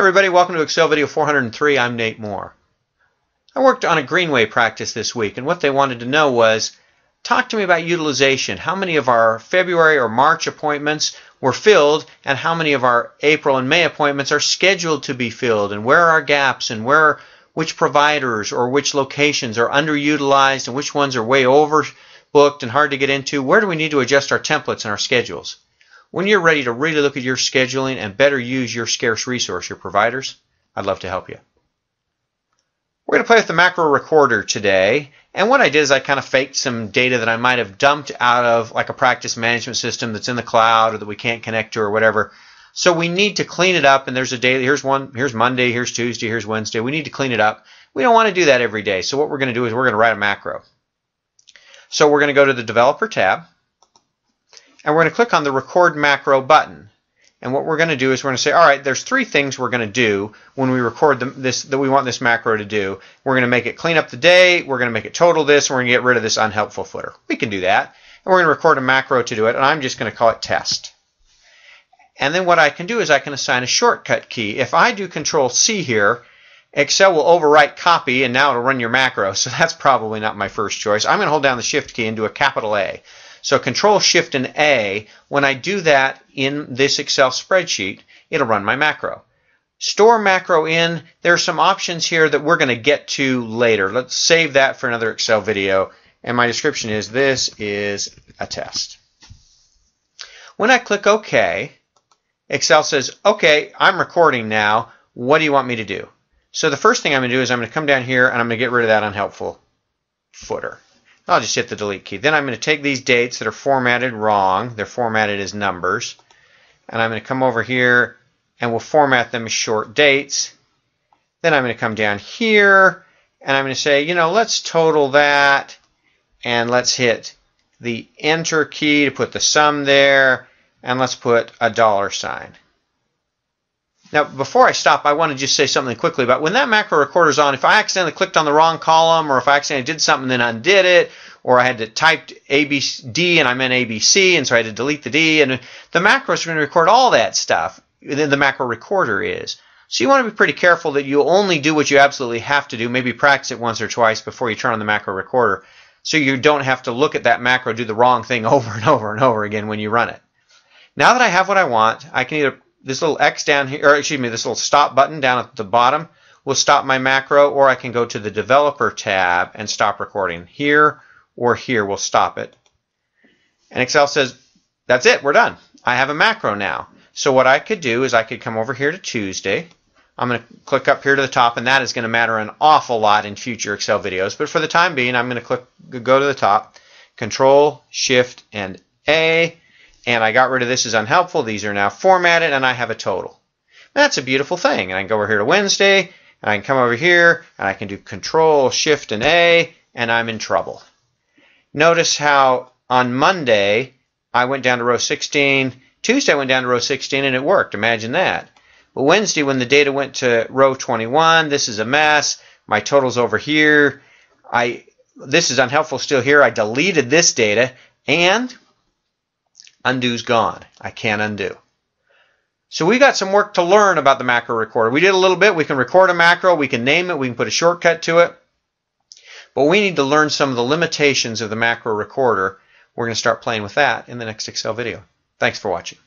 everybody, welcome to Excel video 403. I'm Nate Moore. I worked on a Greenway practice this week, and what they wanted to know was, talk to me about utilization. How many of our February or March appointments were filled, and how many of our April and May appointments are scheduled to be filled, and where are gaps, and which providers or which locations are underutilized, and which ones are way overbooked and hard to get into. Where do we need to adjust our templates and our schedules? When you're ready to really look at your scheduling and better use your scarce resource, your providers, I'd love to help you. We're going to play with the macro recorder today, and what I did is I kind of faked some data that I might have dumped out of like a practice management system that's in the cloud or that we can't connect to or whatever. So we need to clean it up, and there's a day, here's Monday, here's Tuesday, here's Wednesday. We need to clean it up. We don't want to do that every day, so what we're going to do is we're going to write a macro. So we're going to go to the Developer tab, and we're going to click on the Record Macro button. And what we're going to do is we're going to say, all right, there's three things we're going to do when we record this that we want this macro to do. We're going to make it clean up the day, we're going to make it total this, and we're going to get rid of this unhelpful footer. We can do that. And we're going to record a macro to do it, and I'm just going to call it test. And then what I can do is I can assign a shortcut key. If I do Control-C here, Excel will overwrite copy, and now it'll run your macro, so that's probably not my first choice. I'm going to hold down the Shift key and do a capital A. So Control, Shift, and A, when I do that in this Excel spreadsheet, it'll run my macro. Store macro in, there are some options here that we're going to get to later. Let's save that for another Excel video. And my description is, this is a test. When I click OK, Excel says, okay, I'm recording now. What do you want me to do? So the first thing I'm going to do is I'm going to come down here and I'm going to get rid of that unhelpful footer. I'll just hit the delete key. Then I'm going to take these dates that are formatted wrong. They're formatted as numbers. And I'm going to come over here and we'll format them as short dates. Then I'm going to come down here and I'm going to say, you know, let's total that. And let's hit the Enter key to put the sum there. And let's put a $sign. Now, before I stop, I want to just say something quickly about when that macro recorder's on. If I accidentally clicked on the wrong column, or if I accidentally did something and then undid it, or I had to type D and I meant ABC, and so I had to delete the D, and the macro is going to record all that stuff. Then the macro recorder is. So you want to be pretty careful that you only do what you absolutely have to do. Maybe practice it once or twice before you turn on the macro recorder, so you don't have to look at that macro, do the wrong thing over and over and over again when you run it. Now that I have what I want, I can either this little X down here, or excuse me, this little stop button down at the bottom will stop my macro, or I can go to the Developer tab and stop recording. Here or here will stop it. And Excel says, that's it, we're done. I have a macro now. So what I could do is I could come over here to Tuesday. I'm going to click up here to the top, and that is going to matter an awful lot in future Excel videos. But for the time being, I'm going to go to the top, Control, Shift, and A. And I got rid of this as unhelpful. These are now formatted, and I have a total. That's a beautiful thing. And I can go over here to Wednesday, and I can come over here, and I can do Control, Shift, and A, and I'm in trouble. Notice how on Monday, I went down to row 16. Tuesday, I went down to row 16, and it worked. Imagine that. But Wednesday, when the data went to row 21, this is a mess. My total's over here. This is unhelpful still here. I deleted this data, and undo's gone. I can't undo. So we got some work to learn about the macro recorder. We did a little bit. We can record a macro. We can name it. We can put a shortcut to it. But we need to learn some of the limitations of the macro recorder. We're going to start playing with that in the next Excel video. Thanks for watching.